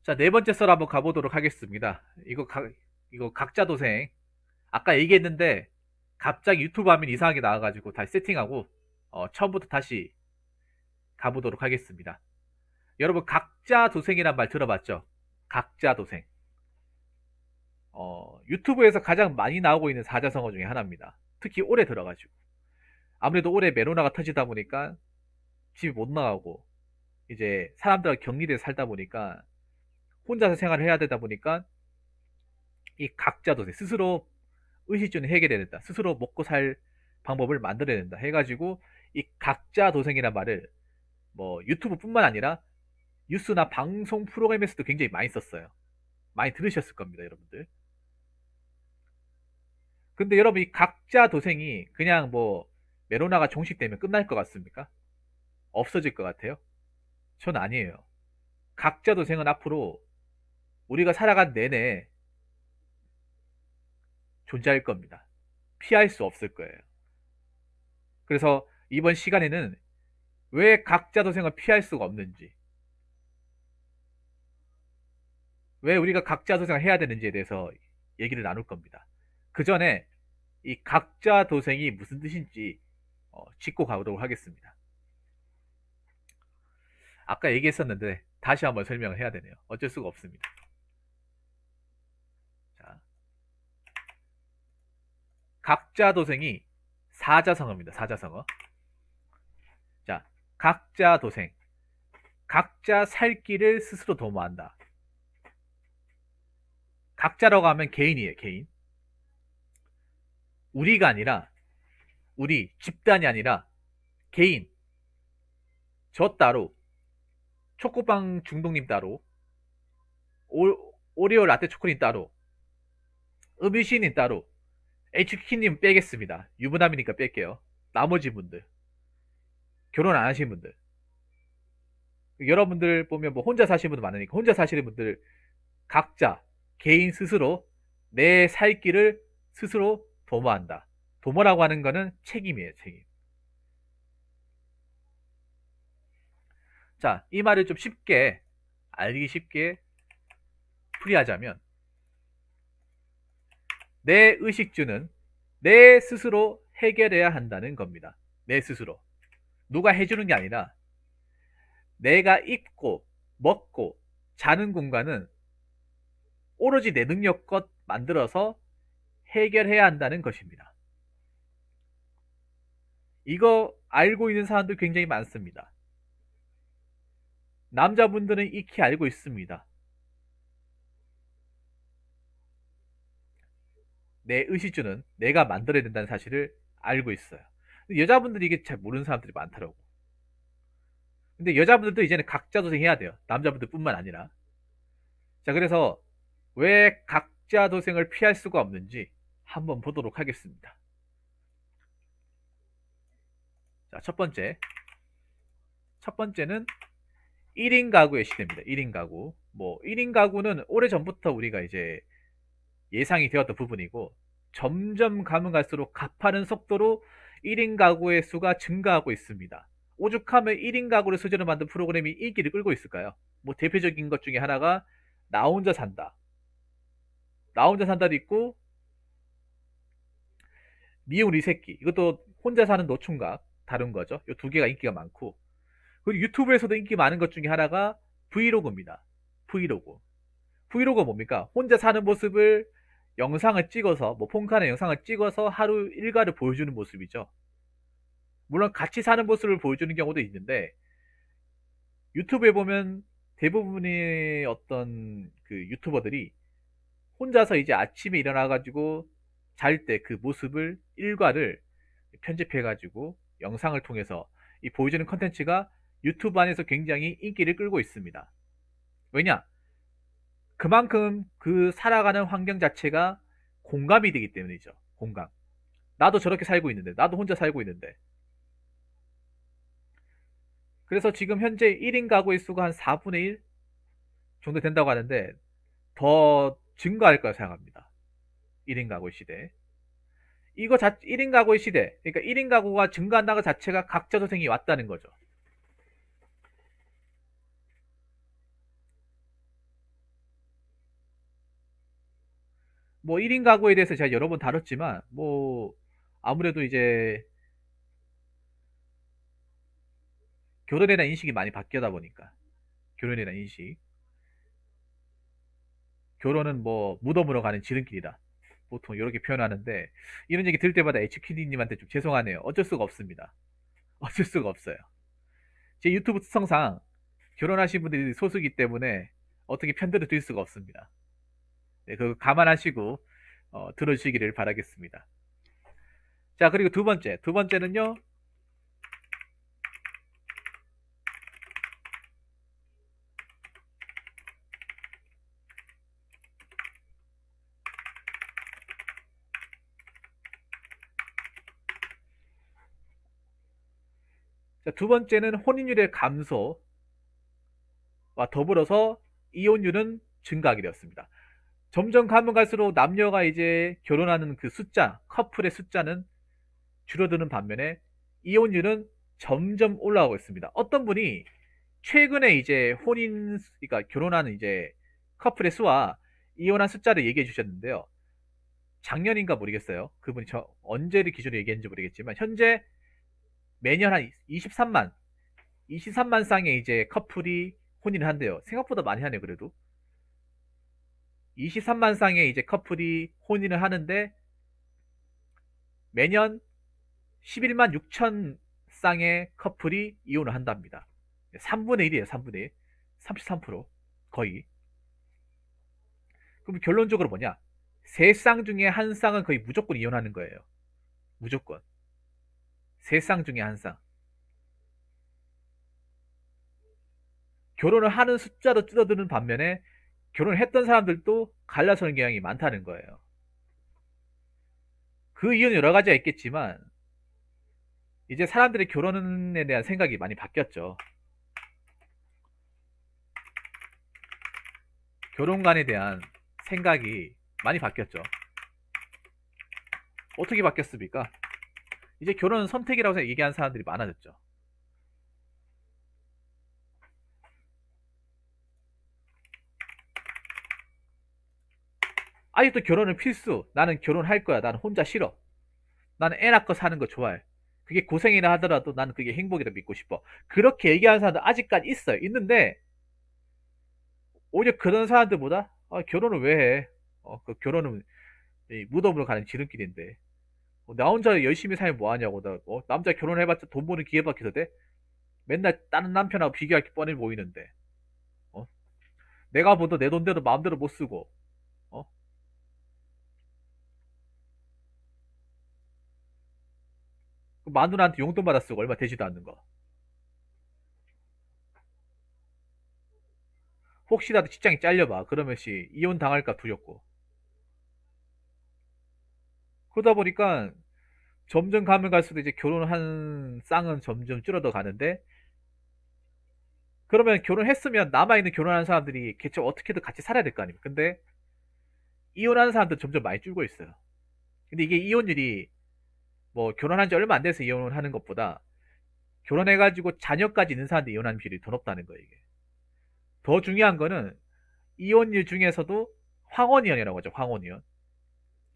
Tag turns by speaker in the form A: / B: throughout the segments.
A: 자, 네 번째 썰 한번 가보도록 하겠습니다. 이거 각자 도생. 아까 얘기했는데, 갑자기 유튜브 화면이 이상하게 나와가지고 다시 세팅하고, 처음부터 다시 가보도록 하겠습니다. 여러분, 각자 도생이란 말 들어봤죠? 각자 도생. 유튜브에서 가장 많이 나오고 있는 사자성어 중에 하나입니다. 특히 올해 들어가지고. 아무래도 올해 메로나가 터지다 보니까 집이 못 나가고, 이제 사람들과 격리돼 살다 보니까, 혼자서 생활을 해야 되다 보니까, 이 각자 도생, 스스로 의식주는 해결해야 된다. 스스로 먹고 살 방법을 만들어야 된다. 해가지고 이 각자 도생이란 말을 뭐 유튜브뿐만 아니라 뉴스나 방송 프로그램에서도 굉장히 많이 썼어요. 많이 들으셨을 겁니다, 여러분들. 근데 여러분 이 각자 도생이 그냥 뭐 메로나가 종식되면 끝날 것 같습니까? 없어질 것 같아요? 전 아니에요. 각자 도생은 앞으로 우리가 살아간 내내 존재할 겁니다. 피할 수 없을 거예요. 그래서 이번 시간에는 왜 각자 도생을 피할 수가 없는지, 왜 우리가 각자 도생을 해야 되는지에 대해서 얘기를 나눌 겁니다. 그 전에 이 각자 도생이 무슨 뜻인지 짚고 가도록 하겠습니다. 아까 얘기했었는데 다시 한번 설명을 해야 되네요. 어쩔 수가 없습니다. 자, 각자 도생이 사자성어입니다. 사자성어. 자, 각자 도생. 각자 살 길을 스스로 도모한다. 각자라고 하면 개인이에요. 개인. 우리가 아니라 우리 집단이 아니라 개인. 저 따로, 초코빵 중독님 따로, 오리오 라떼 초코님 따로, 음유시님 따로, HQ님 빼겠습니다. 유부남이니까 뺄게요. 나머지 분들, 결혼 안 하신 분들, 여러분들 보면 뭐 혼자 사시는 분들 많으니까 혼자 사시는 분들 각자 개인 스스로 내 살 길을 스스로 도모한다. 도모라고 하는 거는 책임이에요. 책임. 자, 이 말을 좀 쉽게 알기 쉽게 풀이하자면 내 의식주는 내 스스로 해결해야 한다는 겁니다. 내 스스로. 누가 해주는 게 아니라 내가 입고 먹고 자는 공간은 오로지 내 능력껏 만들어서 해결해야 한다는 것입니다. 이거 알고 있는 사람들 굉장히 많습니다. 남자분들은 익히 알고 있습니다. 내 의식주는 내가 만들어야 된다는 사실을 알고 있어요. 여자분들이 이게 잘 모르는 사람들이 많더라고. 근데 여자분들도 이제는 각자 도생해야 돼요. 남자분들뿐만 아니라. 자, 그래서 왜 각자 도생을 피할 수가 없는지 한번 보도록 하겠습니다. 자, 첫 번째. 첫 번째는 1인 가구의 시대입니다. 1인 가구. 뭐 1인 가구는 오래전부터 우리가 이제 예상이 되었던 부분이고 점점 가면 갈수록 가파른 속도로 1인 가구의 수가 증가하고 있습니다. 오죽하면 1인 가구를 소재로 만든 프로그램이 인기를 끌고 있을까요? 뭐 대표적인 것 중에 하나가 나 혼자 산다. 나 혼자 산다도 있고 미운 우리 새끼. 이것도 혼자 사는 노총각 다룬 거죠. 이 두 개가 인기가 많고 그리고 유튜브에서도 인기 많은 것 중에 하나가 브이로그입니다. 브이로그. 브이로그가 뭡니까? 혼자 사는 모습을 영상을 찍어서 뭐 폰카의 영상을 찍어서 하루 일과를 보여주는 모습이죠. 물론 같이 사는 모습을 보여주는 경우도 있는데 유튜브에 보면 대부분의 어떤 그 유튜버들이 혼자서 이제 아침에 일어나 가지고 잘 때 그 모습을 일과를 편집해 가지고 영상을 통해서 이 보여주는 컨텐츠가 유튜브 안에서 굉장히 인기를 끌고 있습니다. 왜냐? 그만큼 그 살아가는 환경 자체가 공감이 되기 때문이죠. 공감. 나도 저렇게 살고 있는데, 나도 혼자 살고 있는데. 그래서 지금 현재 1인 가구의 수가 한 4분의 1 정도 된다고 하는데, 더 증가할 거라 생각합니다. 1인 가구의 시대. 1인 가구의 시대. 그러니까 1인 가구가 증가한다는 것 자체가 각자 도생이 왔다는 거죠. 뭐 1인 가구에 대해서 제가 여러 번 다뤘지만 뭐 아무래도 이제 결혼에 대한 인식이 많이 바뀌다 보니까 결혼에 대한 인식 결혼은 뭐 무덤으로 가는 지름길이다 보통 이렇게 표현하는데 이런 얘기 들을 때마다 HQD님한테 좀 죄송하네요. 어쩔 수가 없습니다. 어쩔 수가 없어요. 제 유튜브 특성상 결혼하신 분들이 소수이기 때문에 어떻게 편들어 드릴 수가 없습니다. 네, 그거 감안하시고 들어주시기를 바라겠습니다. 자, 그리고 두 번째는요. 자, 두 번째는 혼인율의 감소와 더불어서 이혼율은 증가하게 되었습니다. 점점 가면 갈수록 남녀가 이제 결혼하는 그 숫자, 커플의 숫자는 줄어드는 반면에 이혼율은 점점 올라가고 있습니다. 어떤 분이 최근에 이제 그러니까 결혼하는 이제 커플의 수와 이혼한 숫자를 얘기해 주셨는데요. 작년인가 모르겠어요. 그분이 언제를 기준으로 얘기했는지 모르겠지만 현재 매년 한 23만 쌍의 이제 커플이 혼인을 한대요. 생각보다 많이 하네요, 그래도. 23만 쌍의 이제 커플이 혼인을 하는데 매년 11만 6천 쌍의 커플이 이혼을 한답니다. 3분의 1이에요, 3분의 1. 33% 거의. 그럼 결론적으로 뭐냐? 세 쌍 중에 한 쌍은 거의 무조건 이혼하는 거예요. 무조건. 세 쌍 중에 한 쌍. 결혼을 하는 숫자도 줄어드는 반면에 결혼을 했던 사람들도 갈라서는 경향이 많다는 거예요. 그 이유는 여러 가지가 있겠지만 이제 사람들의 결혼에 대한 생각이 많이 바뀌었죠. 결혼관에 대한 생각이 많이 바뀌었죠. 어떻게 바뀌었습니까? 이제 결혼은 선택이라고 얘기하는 사람들이 많아졌죠. 아직도 결혼은 필수. 나는 결혼할 거야. 나는 혼자 싫어. 나는 애 낳고 사는 거 좋아해. 그게 고생이라 하더라도 나는 그게 행복이라 믿고 싶어. 그렇게 얘기하는 사람들 아직까지 있어요. 있는데 오히려 그런 사람들보다 결혼을 왜 해? 그 결혼은 이 무덤으로 가는 지름길인데 나 혼자 열심히 살면 뭐하냐고. 남자 결혼해봤자 돈 버는 기회밖에 더 돼? 맨날 다른 남편하고 비교할 게 뻔해 보이는데 어? 내가 보도 내 돈대로 마음대로 못 쓰고 어? 그 마누라한테 용돈 받아 쓰고 얼마 되지도 않는 거. 혹시라도 직장이 잘려봐. 그러면 이혼 당할까 두렵고. 그러다 보니까 점점 가면 갈수록 이제 결혼한 쌍은 점점 줄어더 가는데 그러면 결혼했으면 남아있는 결혼한 사람들이 개체 어떻게든 같이 살아야 될 거 아닙니까? 근데 이혼하는 사람들 점점 많이 줄고 있어요. 근데 이게 이혼율이 뭐 결혼한 지 얼마 안 돼서 이혼을 하는 것보다 결혼해가지고 자녀까지 있는 사람들이 이혼하는 비율이 더 높다는 거예요, 이게. 더 중요한 거는 이혼율 중에서도 황혼이혼이라고 하죠, 황혼이혼.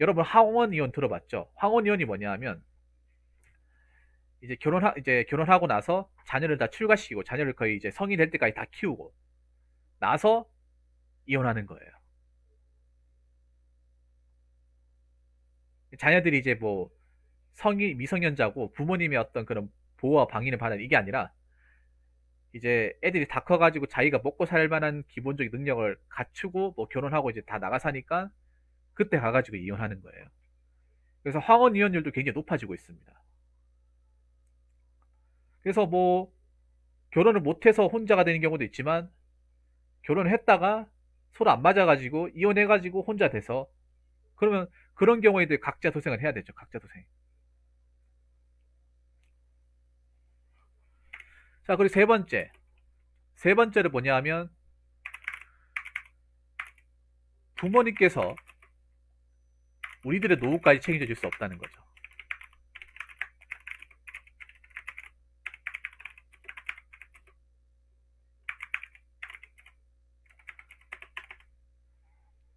A: 여러분 황혼이혼 들어봤죠? 황혼이혼이 뭐냐 하면 이제 결혼하고 나서 자녀를 다 출가시키고 자녀를 거의 이제 성인 될 때까지 다 키우고 나서 이혼하는 거예요. 자녀들이 이제 뭐 미성년자고 부모님의 어떤 그런 보호와 방위를 받는 이게 아니라 이제 애들이 다 커가지고 자기가 먹고 살 만한 기본적인 능력을 갖추고 뭐 결혼하고 이제 다 나가 사니까 그때 가가지고 이혼하는 거예요. 그래서 황혼 이혼율도 굉장히 높아지고 있습니다. 그래서 뭐 결혼을 못해서 혼자가 되는 경우도 있지만 결혼을 했다가 서로 안 맞아가지고 이혼해가지고 혼자 돼서 그러면 그런 경우에도 각자 도생을 해야 되죠. 각자 도생. 자, 그리고 세 번째. 세 번째는 뭐냐 하면 부모님께서 우리들의 노후까지 책임져 줄 수 없다는 거죠.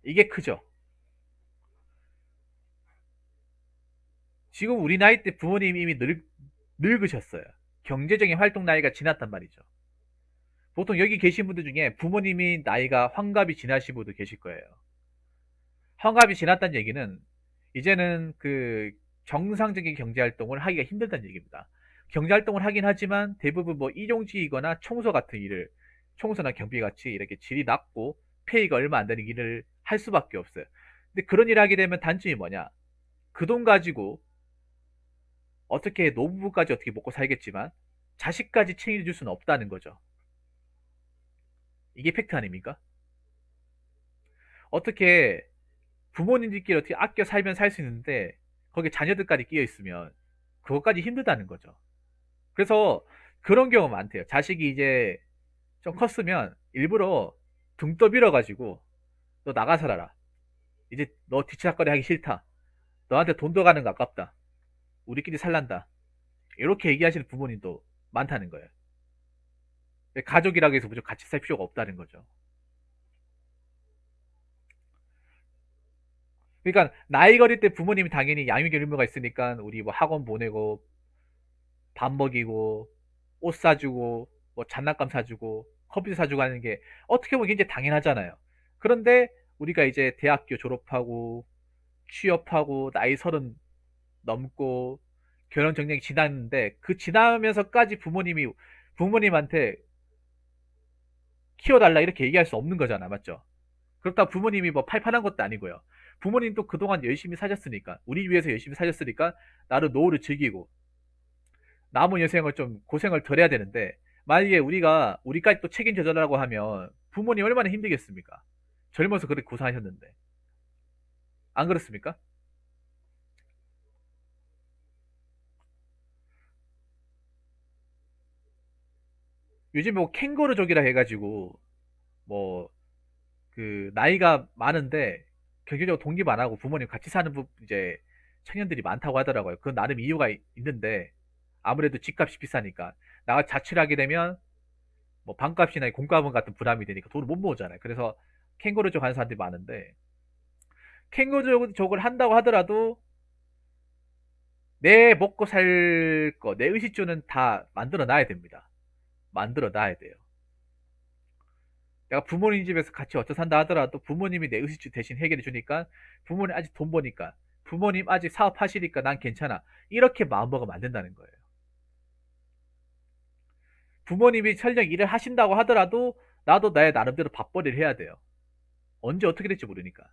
A: 이게 크죠. 지금 우리 나이 때 부모님이 이미 늙으셨어요. 경제적인 활동 나이가 지났단 말이죠. 보통 여기 계신 분들 중에 부모님이 나이가 환갑이 지나신 분도 계실 거예요. 환갑이 지났다는 얘기는 이제는 그 정상적인 경제 활동을 하기가 힘들다는 얘기입니다. 경제 활동을 하긴 하지만 대부분 뭐 일용직이거나 청소 같은 일을, 청소나 경비 같이 이렇게 질이 낮고 페이가 얼마 안 되는 일을 할 수밖에 없어요. 근데 그런 일을 하게 되면 단점이 뭐냐? 그 돈 가지고 어떻게 노부부까지 어떻게 먹고 살겠지만 자식까지 챙겨줄 수는 없다는 거죠. 이게 팩트 아닙니까? 어떻게 부모님들끼리 어떻게 아껴 살면 살 수 있는데 거기에 자녀들까지 끼어 있으면 그것까지 힘들다는 거죠. 그래서 그런 경우 많대요. 자식이 이제 좀 컸으면 일부러 등 떠밀어 가지고 너 나가 살아라. 이제 너 뒤치다거리 하기 싫다. 너한테 돈 더 가는 거 아깝다. 우리끼리 살란다. 이렇게 얘기하시는 부모님도 많다는 거예요. 가족이라고 해서 무조건 같이 살 필요가 없다는 거죠. 그러니까 나이 어릴 때 부모님이 당연히 양육의 의무가 있으니까 우리 뭐 학원 보내고 밥 먹이고 옷 사주고 뭐 장난감 사주고 컴퓨터 사주고 하는 게 어떻게 보면 굉장히 당연하잖아요. 그런데 우리가 이제 대학교 졸업하고 취업하고 나이 30 넘고 결혼 정년이 지났는데 그 지나면서까지 부모님한테 키워달라 이렇게 얘기할 수 없는 거잖아, 맞죠? 그렇다고 부모님이 뭐 팔팔한 것도 아니고요. 부모님도 그동안 열심히 사셨으니까 우리 위해서 열심히 사셨으니까 나를 노후를 즐기고 남은 여생을 좀 고생을 덜 해야 되는데 만약에 우리가 우리까지 또 책임져 달라고 하면 부모님 얼마나 힘들겠습니까? 젊어서 그렇게 고생하셨는데 안 그렇습니까? 요즘 뭐 캥거루족이라 해가지고 뭐 그 나이가 많은데 경제적으로 독립 안 하고 부모님 같이 사는 이제 청년들이 많다고 하더라고요. 그건 나름 이유가 있는데 아무래도 집값이 비싸니까 나가 자취를 하게 되면 뭐 방값이나 공과금 같은 부담이 되니까 돈을 못 모으잖아요. 그래서 캥거루족 하는 사람들이 많은데 캥거루족을 한다고 하더라도 내 먹고 살 거, 내 의식주는 다 만들어 놔야 됩니다. 만들어 놔야 돼요. 내가 부모님 집에서 같이 어쩌 산다 하더라도 부모님이 내 의식주 대신 해결해 주니까 부모님 아직 돈 버니까 부모님 아직 사업하시니까 난 괜찮아. 이렇게 마음먹으면 안 된다는 거예요. 부모님이 설령 일을 하신다고 하더라도 나도 나의 나름대로 밥벌이를 해야 돼요. 언제 어떻게 될지 모르니까.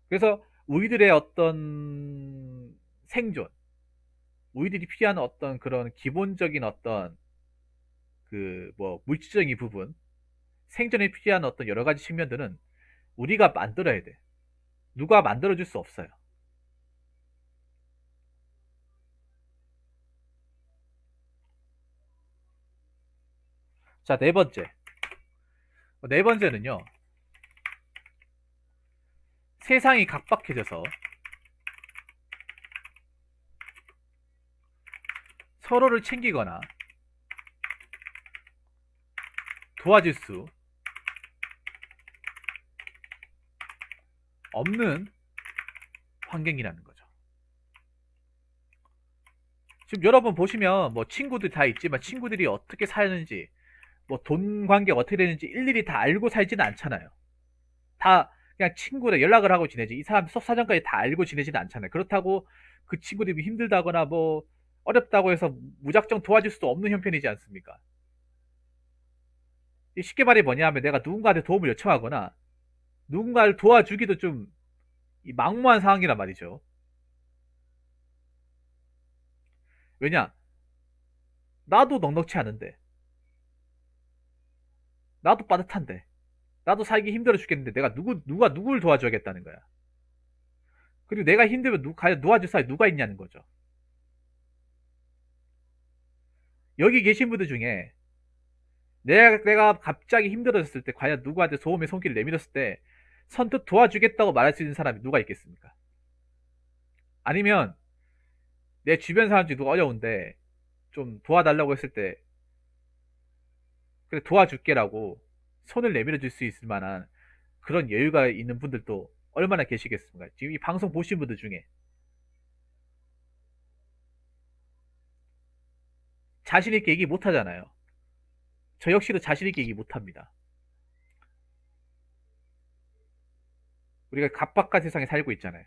A: 그래서 우리들의 어떤 생존, 우리들이 필요한 어떤 그런 기본적인 어떤 그 뭐 물질적인 부분, 생존에 필요한 어떤 여러 가지 측면들은 우리가 만들어야 돼. 누가 만들어줄 수 없어요. 자, 네 번째. 네 번째는요. 세상이 각박해져서 서로를 챙기거나 도와줄 수 없는 환경이라는 거죠. 지금 여러분 보시면 뭐 친구들 다 있지만 친구들이 어떻게 사는지 뭐 돈 관계가 어떻게 되는지 일일이 다 알고 살지는 않잖아요. 다 그냥 친구들 연락을 하고 지내지 이 사람 속 사정까지 다 알고 지내지는 않잖아요. 그렇다고 그 친구들이 힘들다거나 뭐 어렵다고 해서 무작정 도와줄 수도 없는 형편이지 않습니까? 쉽게 말해 뭐냐 하면 내가 누군가한테 도움을 요청하거나 누군가를 도와주기도 좀 막무한 상황이란 말이죠. 왜냐? 나도 넉넉치 않은데 나도 빠듯한데 나도 살기 힘들어 죽겠는데 내가 누가 누구를 도와줘야겠다는 거야. 그리고 내가 힘들면 과연 도와줄 사람이 누가 있냐는 거죠. 여기 계신 분들 중에 내가 갑자기 힘들어졌을 때 과연 누구한테 도움의 손길을 내밀었을 때 선뜻 도와주겠다고 말할 수 있는 사람이 누가 있겠습니까? 아니면 내 주변 사람 중에 누가 어려운데 좀 도와달라고 했을 때 그래 도와줄게라고 손을 내밀어 줄 수 있을 만한 그런 여유가 있는 분들도 얼마나 계시겠습니까? 지금 이 방송 보신 분들 중에 자신있게 얘기 못 하잖아요. 저 역시도 자신있게 얘기 못 합니다. 우리가 각박한 세상에 살고 있잖아요.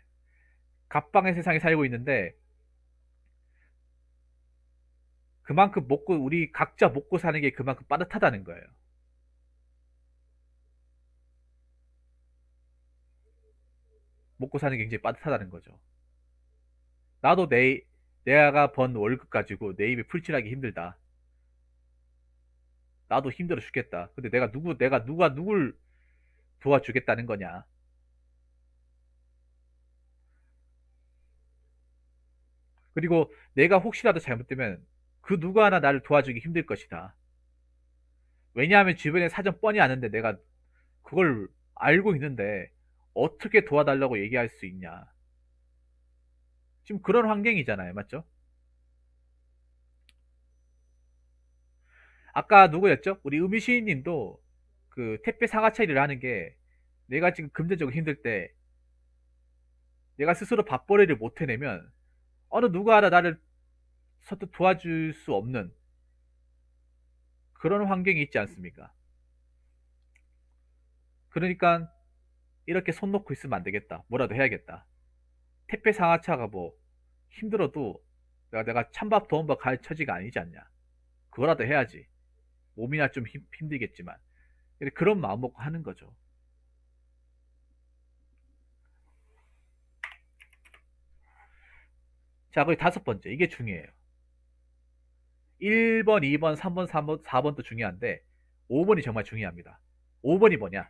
A: 각박한 세상에 살고 있는데 그만큼 우리 각자 먹고 사는 게 그만큼 빠듯하다는 거예요. 먹고 사는 게 굉장히 빠듯하다는 거죠. 나도 내가 번 월급 가지고 내 입에 풀칠하기 힘들다. 나도 힘들어 죽겠다. 근데 내가 누가 누굴 도와주겠다는 거냐. 그리고 내가 혹시라도 잘못되면 그 누구 하나 나를 도와주기 힘들 것이다. 왜냐하면 주변에 사정 뻔히 아는데 내가 그걸 알고 있는데 어떻게 도와달라고 얘기할 수 있냐. 지금 그런 환경이잖아요. 맞죠? 아까 누구였죠? 우리 음이시인 님도 그 택배 상하차 일을 하는 게 내가 지금 금전적으로 힘들 때 내가 스스로 밥벌이를 못 해내면 어느 누가 하나 나를 서뜻 도와줄 수 없는 그런 환경이 있지 않습니까? 그러니까 이렇게 손 놓고 있으면 안 되겠다. 뭐라도 해야겠다. 택배 상하차가 뭐 힘들어도 내가 찬밥 더운밥 갈 처지가 아니지 않냐. 그거라도 해야지. 몸이나 좀 힘들겠지만 그런 마음 먹고 하는 거죠. 자, 그리고 다섯 번째. 이게 중요해요. 1번, 2번, 3번, 3번, 4번도 중요한데 5번이 정말 중요합니다. 5번이 뭐냐?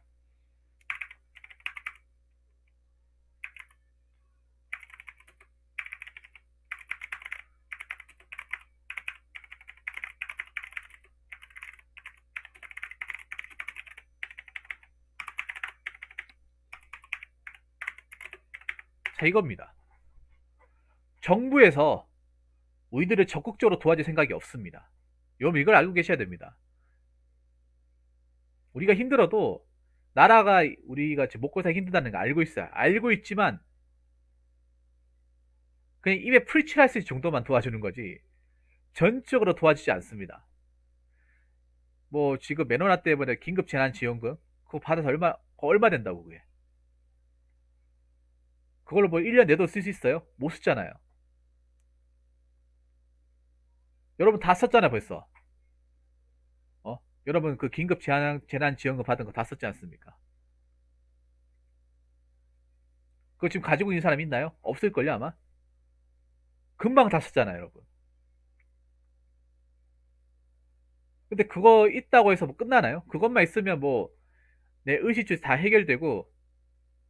A: 자, 이겁니다. 정부에서 우리들을 적극적으로 도와줄 생각이 없습니다. 여러분 이걸 알고 계셔야 됩니다. 우리가 힘들어도 나라가 우리가 지금 먹고 살기 힘들다는 거 알고 있어요. 알고 있지만 그냥 입에 풀칠할 수 있을 정도만 도와주는 거지 전적으로 도와주지 않습니다. 뭐 지금 메로나 때문에 긴급 재난지원금 그거 받아서 얼마 된다고 그게. 그걸로 뭐 1년 내도 쓸 수 있어요? 못 쓰잖아요. 여러분 다 썼잖아요 벌써. 여러분 그 긴급 재난지원금 받은 거 다 썼지 않습니까? 그거 지금 가지고 있는 사람 있나요? 없을걸요 아마? 금방 다 썼잖아요 여러분. 근데 그거 있다고 해서 뭐 끝나나요? 그것만 있으면 뭐 내 의식주 다 해결되고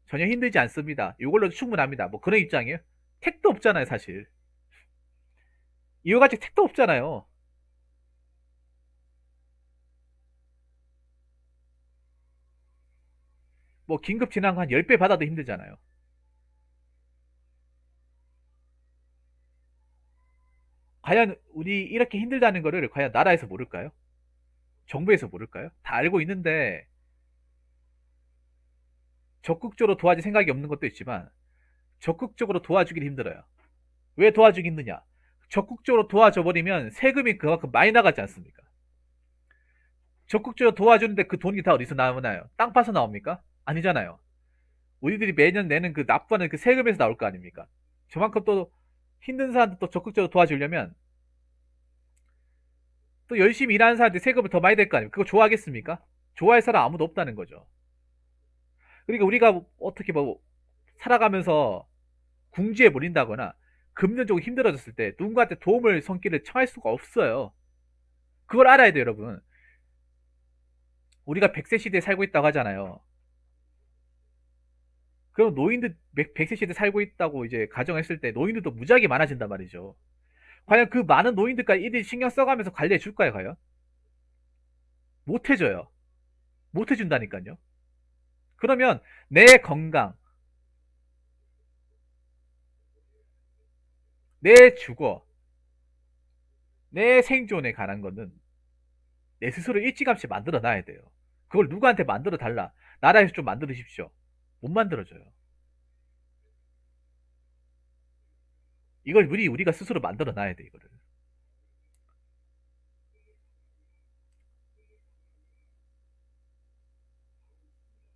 A: 전혀 힘들지 않습니다. 이걸로도 충분합니다. 뭐 그런 입장이에요? 택도 없잖아요 사실. 이거같이 택도 없잖아요. 뭐 긴급 지난 한 10배 받아도 힘들잖아요. 과연 우리 이렇게 힘들다는 거를 과연 나라에서 모를까요? 정부에서 모를까요? 다 알고 있는데 적극적으로 도와줄 생각이 없는 것도 있지만 적극적으로 도와주긴 힘들어요. 왜 도와주기 힘드냐? 적극적으로 도와줘 버리면 세금이 그만큼 많이 나가지 않습니까? 적극적으로 도와주는데 그 돈이 다 어디서 나오나요? 땅 파서 나옵니까? 아니잖아요. 우리들이 매년 내는 그 납부하는 그 세금에서 나올 거 아닙니까? 저만큼 또 힘든 사람들 또 적극적으로 도와주려면 또 열심히 일하는 사람한테 세금을 더 많이 낼 거 아닙니까? 그거 좋아하겠습니까? 좋아할 사람 아무도 없다는 거죠. 그러니까 우리가 어떻게 뭐 살아가면서 궁지에 몰린다거나 금전적으로 힘들어졌을 때 누군가한테 도움을 손길을 청할 수가 없어요. 그걸 알아야 돼요, 여러분. 우리가 100세 시대에 살고 있다고 하잖아요. 그럼 노인들 100세 시대에 살고 있다고 이제 가정했을 때 노인들도 무지하게 많아진단 말이죠. 과연 그 많은 노인들까지 이들이 신경 써가면서 관리해 줄까요, 과연? 못 해줘요. 못 해준다니까요. 그러면 내 건강, 내 주거, 내 생존에 관한 거는 내 스스로 일찌감치 만들어 놔야 돼요. 그걸 누구한테 만들어 달라. 나라에서 좀 만들으십시오. 못 만들어져요. 이걸 우리가 스스로 만들어 놔야 돼, 이거를.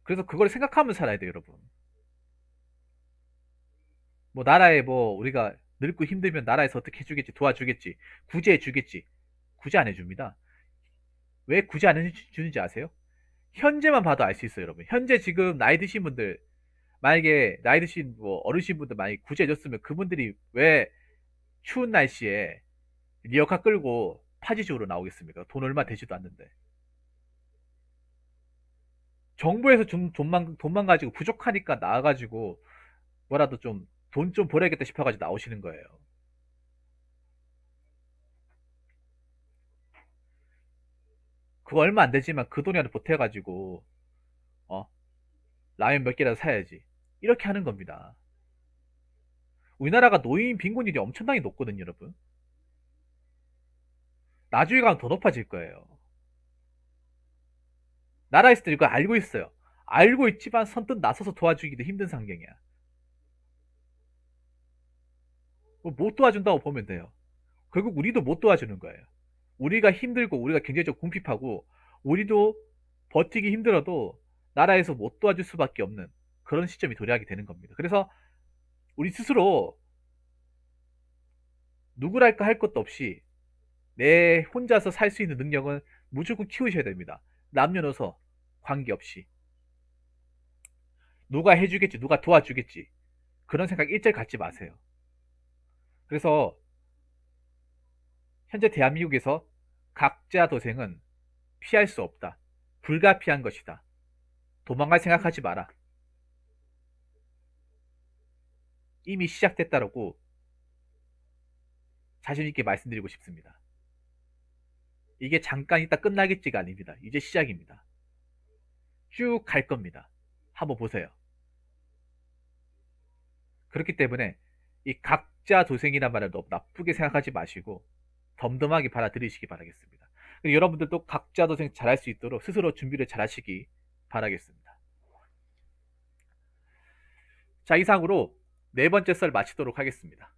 A: 그래서 그걸 생각하면서 살아야 돼요, 여러분. 뭐 나라에 뭐 우리가 늙고 힘들면 나라에서 어떻게 해주겠지, 도와주겠지, 구제해 주겠지. 구제 안 해줍니다. 왜 구제 안 해주는지 아세요? 현재만 봐도 알 수 있어요, 여러분. 현재 지금 나이 드신 분들, 만약에 나이 드신 뭐 어르신 분들 많이 구제해줬으면 그분들이 왜 추운 날씨에 리어카 끌고 파지직으로 나오겠습니까? 돈 얼마 되지도 않는데. 정부에서 준 돈만 가지고 부족하니까 나와가지고 뭐라도 좀 돈 좀 벌어야겠다 싶어가지고 나오시는 거예요. 그거 얼마 안 되지만 그 돈이라도 보태가지고 어 라면 몇 개라도 사야지. 이렇게 하는 겁니다. 우리나라가 노인 빈곤율이 엄청나게 높거든요, 여러분. 나중에 가면 더 높아질 거예요. 나라에서도 이거 알고 있어요. 알고 있지만 선뜻 나서서 도와주기도 힘든 상황이야. 못 도와준다고 보면 돼요. 결국 우리도 못 도와주는 거예요. 우리가 힘들고 우리가 경제적 궁핍하고 우리도 버티기 힘들어도 나라에서 못 도와줄 수밖에 없는 그런 시점이 도래하게 되는 겁니다. 그래서 우리 스스로 누구랄까 할 것도 없이 내 혼자서 살 수 있는 능력은 무조건 키우셔야 됩니다. 남녀노소 관계없이. 누가 해주겠지, 누가 도와주겠지. 그런 생각 일절 갖지 마세요. 그래서 현재 대한민국에서 각자 도생은 피할 수 없다. 불가피한 것이다. 도망갈 생각하지 마라. 이미 시작됐다라고 자신있게 말씀드리고 싶습니다. 이게 잠깐 있다 끝나겠지가 아닙니다. 이제 시작입니다. 쭉 갈 겁니다. 한번 보세요. 그렇기 때문에 이 각자 도생이란 말을 너무 나쁘게 생각하지 마시고 덤덤하게 받아들이시기 바라겠습니다. 그리고 여러분들도 각자 도생 잘할 수 있도록 스스로 준비를 잘 하시기 바라겠습니다. 자, 이상으로 네 번째 썰 마치도록 하겠습니다.